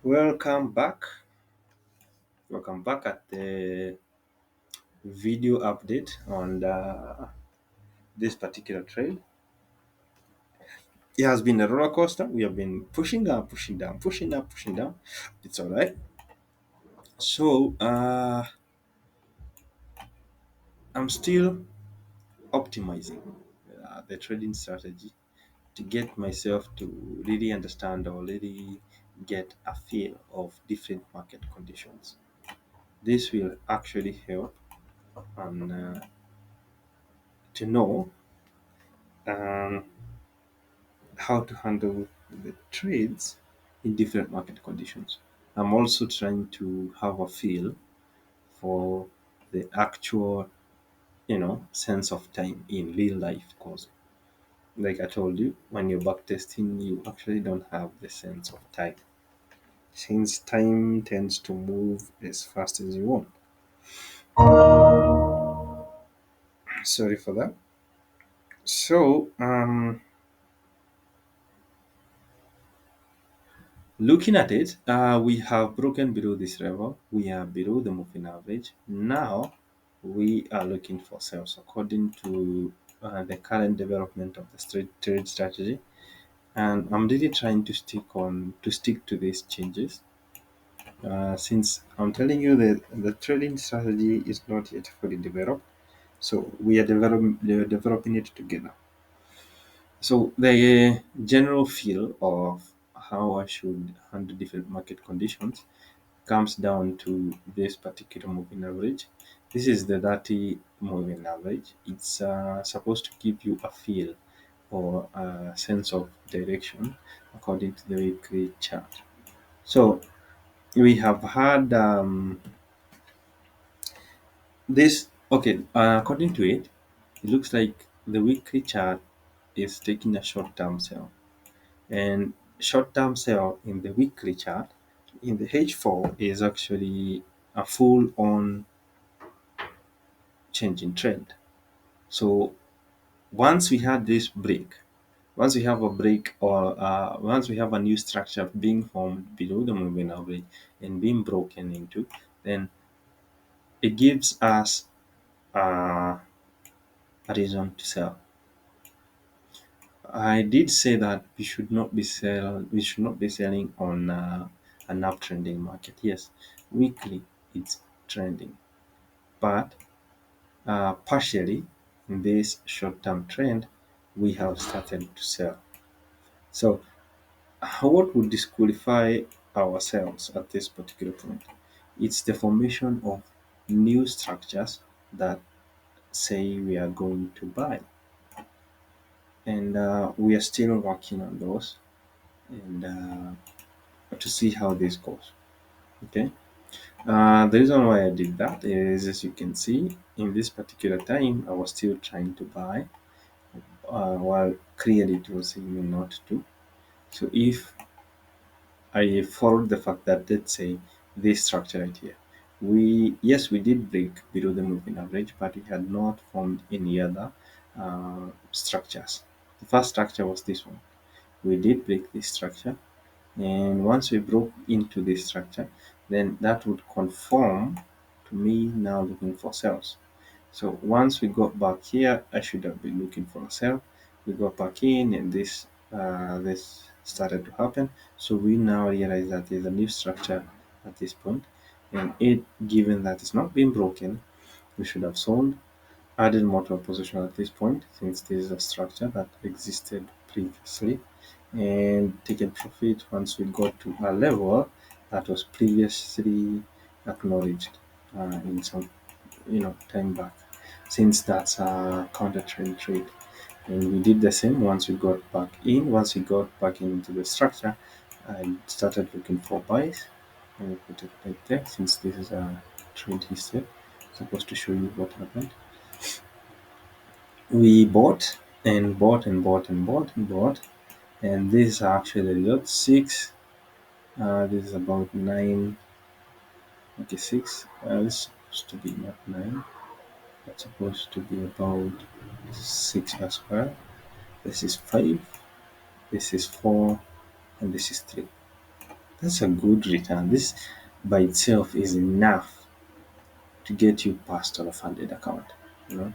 Welcome back. Welcome back at the video update on this particular trade. It has been a roller coaster. We have been pushing down, pushing down, pushing down, pushing down. It's all right. So I'm still optimizing the trading strategy to get myself to really understand or really get a feel of different market conditions. This will actually help on to know um, how to handle the trades in different market conditions. I'm also trying to have a feel for the actual, sense of time in real life. Because, like I told you, when you're backtesting, you actually don't have the sense of time, since time tends to move as fast as you want. Sorry for that. So, looking at it, we have broken below this level. We are below the moving average. Now, we are looking for sales according to the current development of the trade strategy. And I'm really trying to stick to these changes. Since I'm telling you that the trading strategy is not yet fully developed, so we are developing it together. So the general feel of how I should handle different market conditions comes down to this particular moving average. This is the 30 moving average. It's supposed to give you a feel or a sense of direction according to the weekly chart. So we have had this. Okay, according to it, it looks like the weekly chart is taking a short-term sell, and short-term sell in the weekly chart in the H4 is actually a full-on change in trend. So once we had this break, once we have a break or once we have a new structure being formed below the moving average and being broken into, then it gives us a reason to sell. I did say that we should not be selling on an uptrending market. Yes, weekly it's trending, but partially in this short-term trend, we have started to sell. So, what would disqualify ourselves at this particular point? It's the formation of new structures that say we are going to buy, and we are still working on those, and to see how this goes. Okay. The reason why I did that is, as you can see, in this particular time, I was still trying to buy, while clearly it was saying me not to. So if I followed the fact that, let's say, this structure right here, we did break below the moving average, but we had not formed any other structures. The first structure was this one. We did break this structure, and once we broke into this structure, then that would conform to me now looking for cells. So once we got back here, I should have been looking for a cell. We got back in, and this started to happen. So we now realize that there's a new structure at this point, and it, given that it's not been broken, we should have sold, added more to our position at this point, since this is a structure that existed previously, and taken profit once we got to a level that was previously acknowledged in some time back, since that's a counter trend trade. And we did the same once we got back in. Once we got back into the structure, I started looking for buys. And we put it right there, since this is a trade history. Supposed to show you what happened. We bought and bought and bought and bought and bought, and this is actually the result. Six. This is about nine. Okay, six. This is supposed to be not nine. It's supposed to be about six as well. This is five. This is four, and this is three. That's a good return. This by itself is enough to get you past our funded account, you know,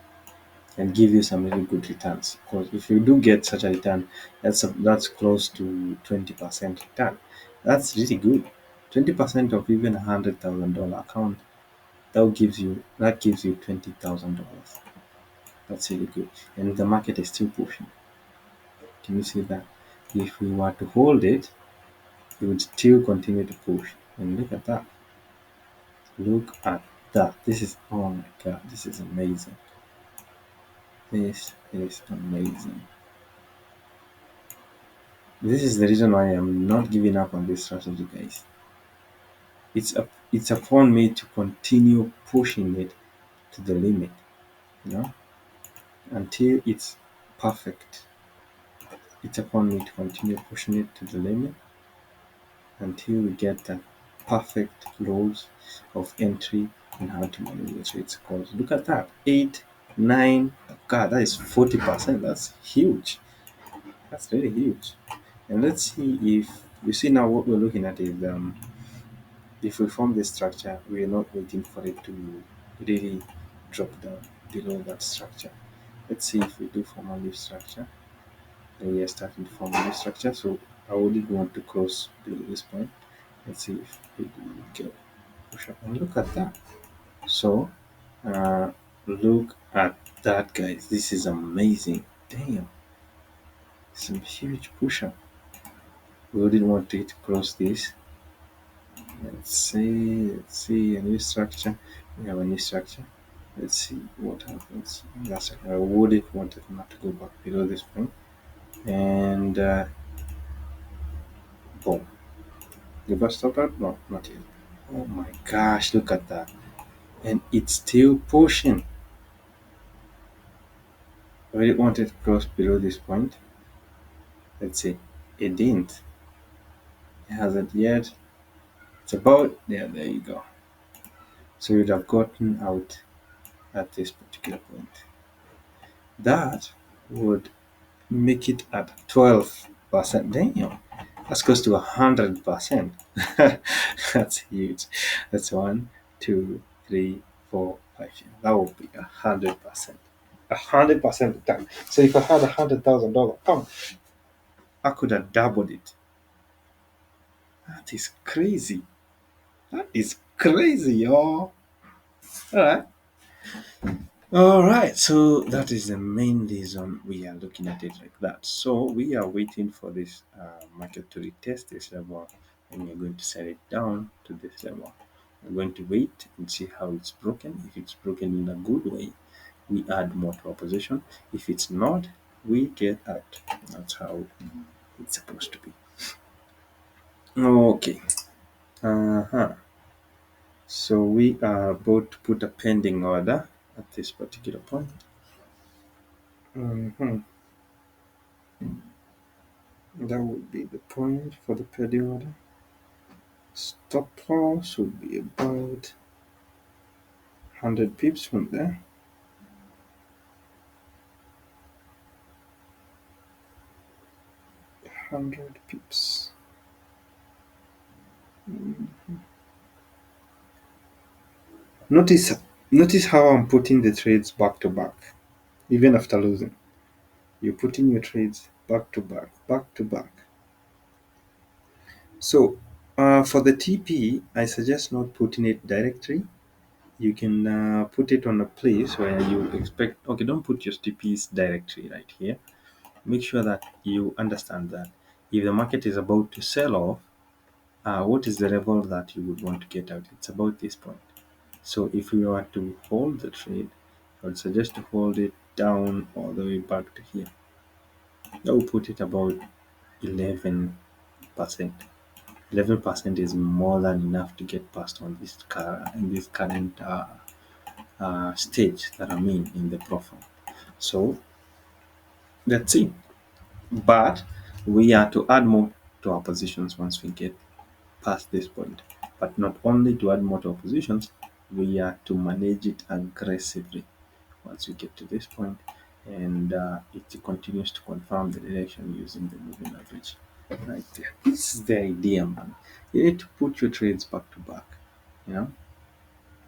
and give you some really good returns. Because if you do get such a return, that's close to 20% return. That's really good. 20% of even $100,000 account, that gives you $20,000. That's really good. And the market is still pushing. Can you see that? If we were to hold it, it would still continue to push. And look at that. Look at that. This is, oh my god, this is amazing. This is amazing. This is the reason why I'm not giving up on this strategy, guys. It's upon me to continue pushing it to the limit, you know, until it's perfect. It's upon me to continue pushing it to the limit until we get the perfect rules of entry and how to manage the trades. Because look at that, 8, 9, God, that is 40%. That's huge. That's really huge. And let's see if you see now what we're looking at is if we form this structure, we are not waiting for it to really drop down below that structure. Let's see if we do form a leaf structure. And we are starting to form a leaf structure. So I wouldn't want to cross below this point. Let's see if we do get push up and look at that. So look at that, guys. This is amazing. Damn, some huge push up. We wouldn't want it to cross this. Let's see a new structure. We have a new structure. Let's see what happens. That's I wouldn't want it not to go back below this point. And boom. The bus stop that? No, not yet. Oh my gosh, look at that. And it's still pushing. I really wanted to cross below this point. Let's see. It didn't. It hasn't yet. It's about there. There you go. So you'd have gotten out at this particular point. That would make it at 12%. Damn, that's close to 100%. That's huge. That's one, two, three, four, five. That would be 100%. 100% return. So if I had $100,000, I could have doubled it. That is crazy. That is crazy, y'all. All right. All right, so that is the main reason we are looking at it like that. So we are waiting for this market to retest this level, and we're going to set it down to this level. We're going to wait and see how it's broken. If it's broken in a good way, we add more to our position. If it's not, we get out. That's how it's supposed to be. Okay. Uh-huh. So we are about to put a pending order at this particular point. Mhm. That would be the point for the pending order. Stop loss would be about 100 pips from there. 100 pips. Notice notice how I'm putting the trades back to back, even after losing. You're putting your trades back to back, back to back. So for the TP, I suggest not putting it directly. You can put it on a place where you expect. Okay, don't put your TPs directly right here. Make sure that you understand that if the market is about to sell off, what is the level that you would want to get out? It's about this point. So if we were to hold the trade, I would suggest to hold it down all the way back to here. That will put it about 11%. 11% is more than enough to get past on this in this current stage that I'm in the profile. So let's see. But we are to add more to our positions once we get past this point. But not only to add more to our positions, we are to manage it aggressively once we get to this point, and it continues to confirm the direction using the moving average. Right there. This is the idea, man. You need to put your trades back to back. You know,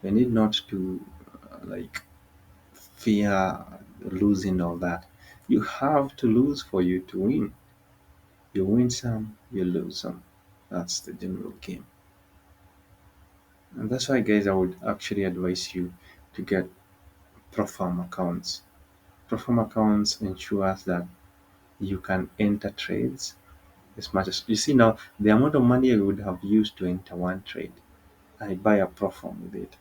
you need not to like fear losing all that. You have to lose for you to win. You win some, you lose some. That's the general game. And that's why, guys, I would actually advise you to get pro-farm accounts. Pro-farm accounts ensures that you can enter trades as much as you see now. The amount of money I would have used to enter one trade, I buy a pro-farm with it.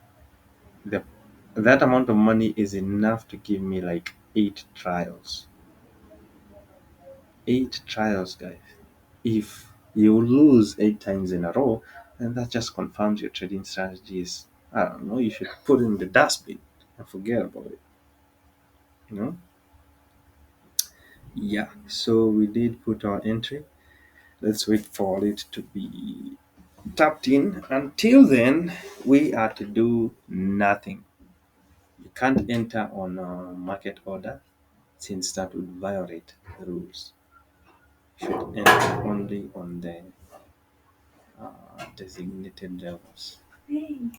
The, that amount of money is enough to give me like 8 trials. 8 trials, guys. If you lose 8 times in a row, then that just confirms your trading strategies. I don't know, you should put it in the dustbin and forget about it. You know? Yeah. So we did put our entry. Let's wait for it to be tapped in. Until then, we are to do nothing. You can't enter on a market order since that would violate the rules. You should enter only on the designated levels.